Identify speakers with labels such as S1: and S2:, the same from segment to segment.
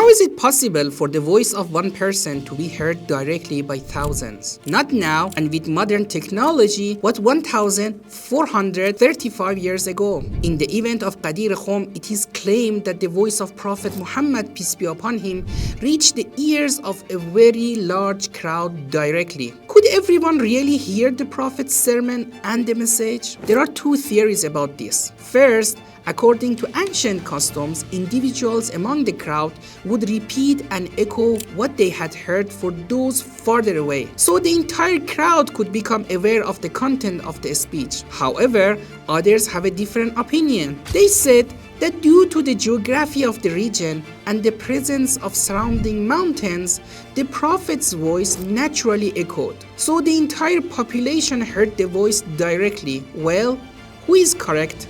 S1: How is it possible for the voice of one person to be heard directly by thousands? Not now and with modern technology, but 1435 years ago. In the event of Ghadeer Khumm, it is claimed that the voice of Prophet Muhammad, peace be upon him, reached the ears of a very large crowd directly. Could everyone really hear the Prophet's sermon and the message? There are two theories about this. First, according to ancient customs, individuals among the crowd would repeat and echo what they had heard for those farther away, so the entire crowd could become aware of the content of the speech. However, others have a different opinion. They said that due to the geography of the region and the presence of surrounding mountains, the Prophet's voice naturally echoed, so the entire population heard the voice directly. Well, who is correct?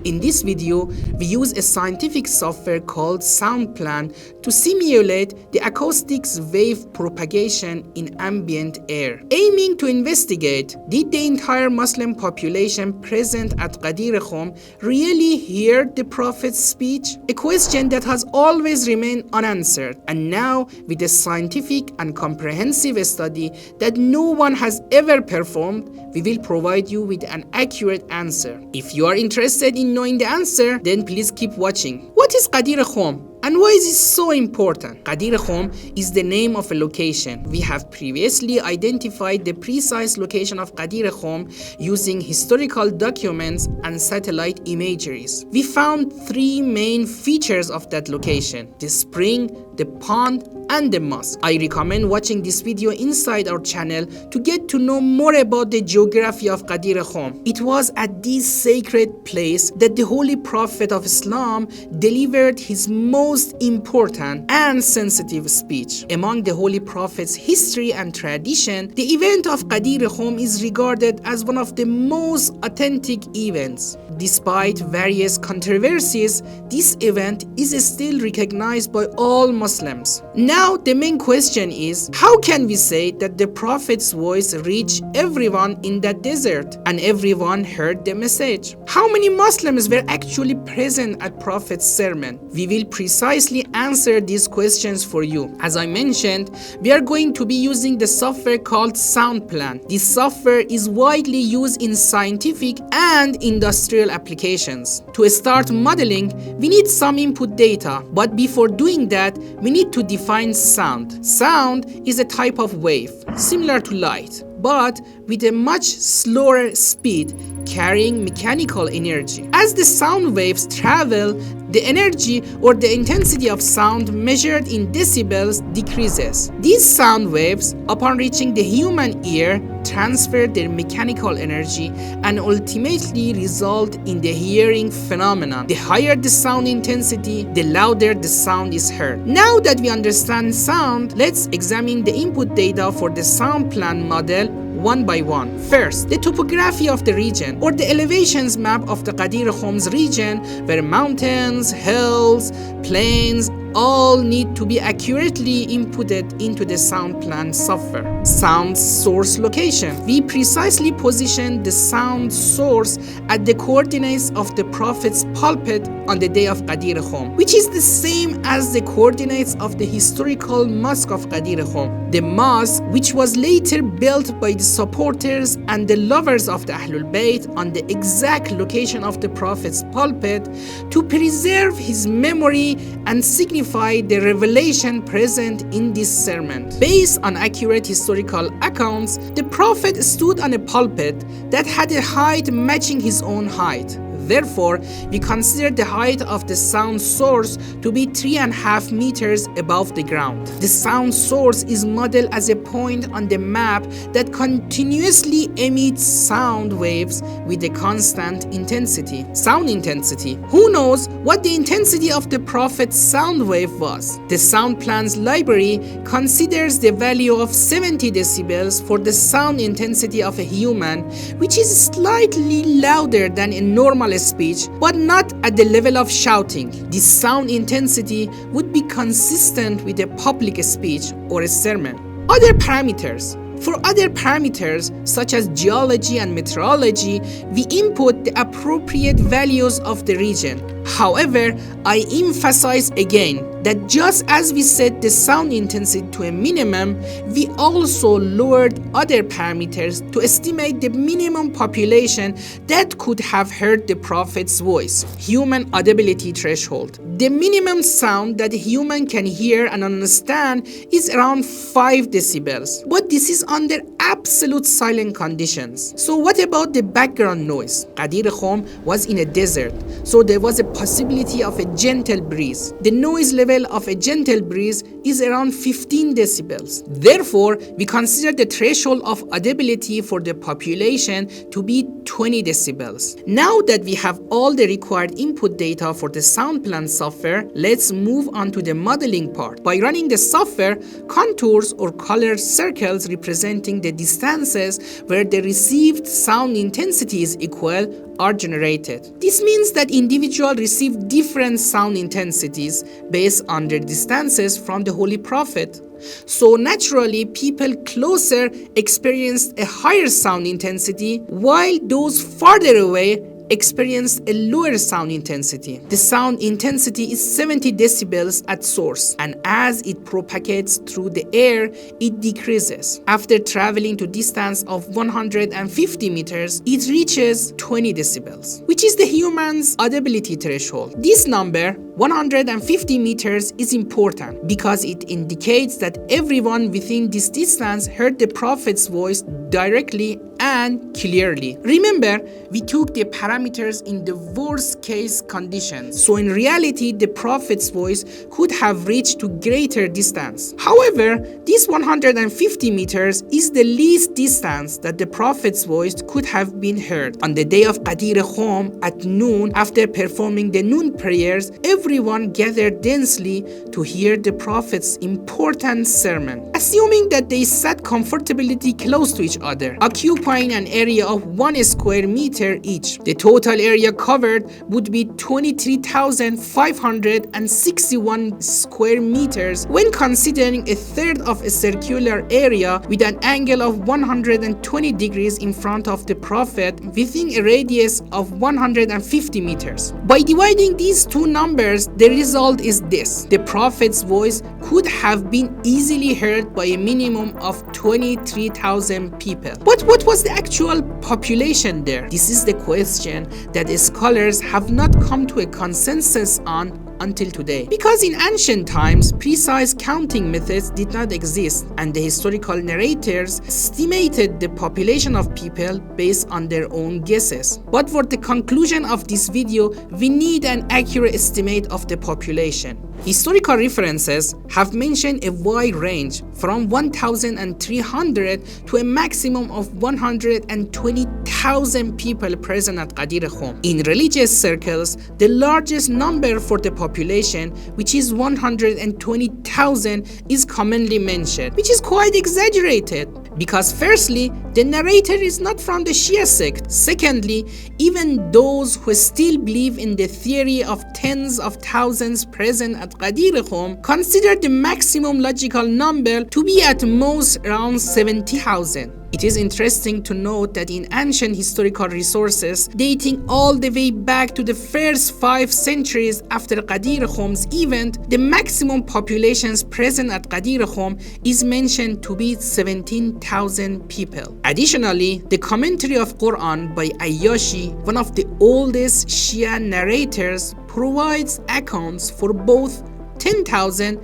S1: In this video, we use a scientific software called SoundPlan to simulate the acoustics wave propagation in ambient air, aiming to investigate, did the entire Muslim population present at Ghadeer Khumm really hear the Prophet's speech? A question that has always remained unanswered, and now with a scientific and comprehensive study that no one has ever performed, we will provide you with an accurate answer. If you are interested in knowing the answer, then please keep watching. What is Ghadeer Khumm? And why is it so important? Ghadeer Khumm is the name of a location. We have previously identified the precise location of Ghadeer Khumm using historical documents and satellite imageries. We found three main features of that location: the spring, the pond, and the mosque. I recommend watching this video inside our channel to get to know more about the geography of Ghadeer Khumm. It was at this sacred place that the Holy Prophet of Islam delivered his most important and sensitive speech. Among the Holy Prophet's history and tradition, the event of Ghadeer Khumm is regarded as one of the most authentic events. Despite various controversies, this event is still recognized by all Muslims. Now, the main question is, how can we say that the Prophet's voice reached everyone in that desert and everyone heard the message? How many Muslims were actually present at Prophet's sermon? We will precisely answer these questions for you. As I mentioned, we are going to be using the software called SoundPlan. This software is widely used in scientific and industrial applications. To start modeling, we need some input data, but before doing that, we need to define sound. Sound is a type of wave, similar to light, but with a much slower speed, carrying mechanical energy. As the sound waves travel, the energy or the intensity of sound measured in decibels decreases. These sound waves, upon reaching the human ear, transfer their mechanical energy and ultimately result in the hearing phenomenon. The higher the sound intensity, the louder the sound is heard. Now that we understand sound, let's examine the input data for the SoundPlan model one by one. First, the topography of the region, or the elevations map of the Ghadeer Khumm's region, where mountains, hills, plains, all need to be accurately inputted into the SoundPlan software. Sound source location. We precisely position the sound source at the coordinates of the Prophet's pulpit on the day of Ghadeer Khumm, which is the same as the coordinates of the historical mosque of Ghadeer Khumm. The mosque, which was later built by the supporters and the lovers of the Ahlul Bayt on the exact location of the Prophet's pulpit to preserve his memory and signify the revelation present in this sermon. Based on accurate historical accounts, the Prophet stood on a pulpit that had a height matching his own height. Therefore, we consider the height of the sound source to be 3.5 meters above the ground. The sound source is modeled as a point on the map that continuously emits sound waves with a constant intensity. Sound intensity. Who knows what the intensity of the Prophet's sound wave was? The SoundPlan's library considers the value of 70 decibels for the sound intensity of a human, which is slightly louder than a normal speech, but not at the level of shouting. This sound intensity would be consistent with a public speech or a sermon. Other parameters. For other parameters, such as geology and meteorology, we input the appropriate values of the region. However, I emphasize again that just as we set the sound intensity to a minimum, we also lowered other parameters to estimate the minimum population that could have heard the Prophet's voice, human audibility threshold. The minimum sound that a human can hear and understand is around 5 decibels, but this is under absolute silent conditions. So what about the background noise? Ghadeer Khumm was in a desert, so there was a possibility of a gentle breeze. The noise level of a gentle breeze is around 15 decibels. Therefore, we consider the threshold of audibility for the population to be 20 decibels. Now that we have all the required input data for the sound plan software, let's move on to the modeling part. By running the software, contours or colored circles representing the distances where the received sound intensity is equal are generated. This means that individuals receive different sound intensities based on their distances from the Holy Prophet. So naturally, people closer experienced a higher sound intensity, while those farther away experienced a lower sound intensity. The sound intensity is 70 decibels at source, and as it propagates through the air, it decreases. After traveling to distance of 150 meters, it reaches 20 decibels, which is the human's audibility threshold. This number, 150 meters, is important because it indicates that everyone within this distance heard the Prophet's voice directly and clearly. Remember, we took the parameters in the worst case conditions, so in reality the Prophet's voice could have reached to greater distance. However, this 150 meters is the least distance that the Prophet's voice could have been heard. On the day of Ghadeer Khumm at noon, after performing the noon prayers, everyone gathered densely to hear the Prophet's important sermon. Assuming that they sat comfortably close to each other, occupying an area of 1 square meter each. The total area covered would be 23,561 square meters when considering a third of a circular area with an angle of 120 degrees in front of the Prophet within a radius of 150 meters. By dividing these two numbers, the result is this. The Prophet's voice could have been easily heard by a minimum of 23,000 people. But what was the actual population there? This is the question that scholars have not come to a consensus on until today. Because in ancient times, precise counting methods did not exist, and the historical narrators estimated the population of people based on their own guesses. But for the conclusion of this video, we need an accurate estimate of the population. Historical references have mentioned a wide range from 1,300 to a maximum of 120,000 people present at Ghadeer Khumm. In religious circles, the largest number for the population, which is 120,000, is commonly mentioned, which is quite exaggerated. Because firstly, the narrator is not from the Shia sect. Secondly, even those who still believe in the theory of tens of thousands present at Ghadeer Khumm consider the maximum logical number to be at most around 70,000. It is interesting to note that in ancient historical resources dating all the way back to the first 5 centuries after Ghadeer Khumm's event, the maximum populations present at Ghadeer Khumm is mentioned to be 17,000 people. Additionally, the commentary of Quran by Ayyashi, one of the oldest Shia narrators, provides accounts for both 10,000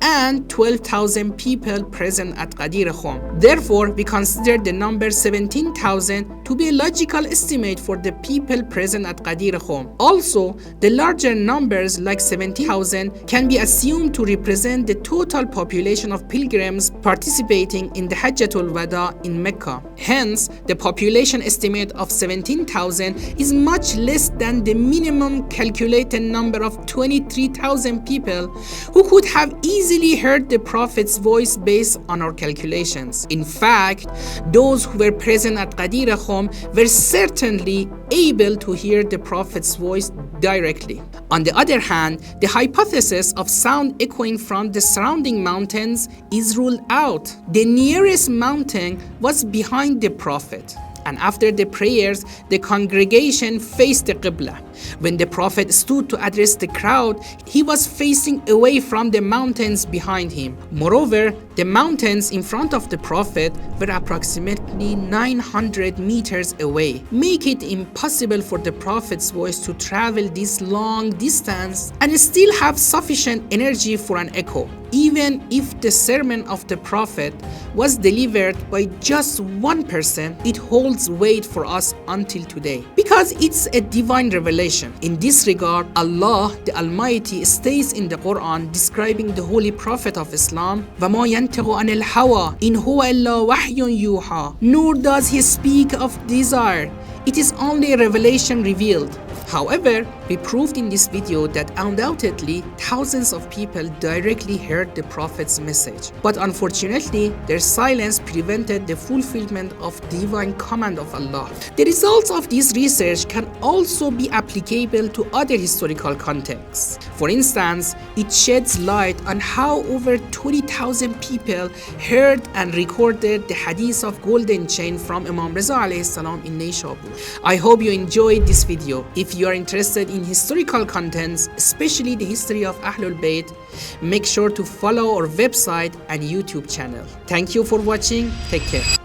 S1: and 12,000 people present at Ghadeer Khumm. Therefore, we consider the number 17,000 to be a logical estimate for the people present at Ghadeer Khumm. Also, the larger numbers like 70,000 can be assumed to represent the total population of pilgrims participating in the Hajjatul Wada in Mecca. Hence, the population estimate of 17,000 is much less than the minimum calculated number of 23,000 people who could have easily heard the Prophet's voice based on our calculations. In fact, those who were present at Ghadeer Khumm were certainly able to hear the Prophet's voice directly. On the other hand, the hypothesis of sound echoing from the surrounding mountains is ruled out. The nearest mountain was behind the Prophet, and after the prayers, the congregation faced the Qibla. When the Prophet stood to address the crowd, he was facing away from the mountains behind him. Moreover, the mountains in front of the Prophet were approximately 900 meters away, making it impossible for the Prophet's voice to travel this long distance and still have sufficient energy for an echo. Even if the sermon of the Prophet was delivered by just one person, it holds weight for us until today because it's a divine revelation. In this regard, Allah the Almighty states in the Quran describing the Holy Prophet of Islam, وَمَا يَنْتِقُ عَنِ الْهَوَىٰ إِنْ هُوَ إِلَّا وَحْيٌ يُوحَىٰ. Nor does he speak of desire. It is only a revelation revealed. However, we proved in this video that undoubtedly thousands of people directly heard the Prophet's message. But unfortunately, their silence prevented the fulfillment of the divine command of Allah. The results of this research can also be applicable to other historical contexts. For instance, it sheds light on how over 20,000 people heard and recorded the hadith of golden chain from Imam Reza alayhi salam in Nayshabur. I hope you enjoyed this video. If you are interested in historical contents, especially the history of Ahlul Bayt, make sure to follow our website and YouTube channel. Thank you for watching. Take care.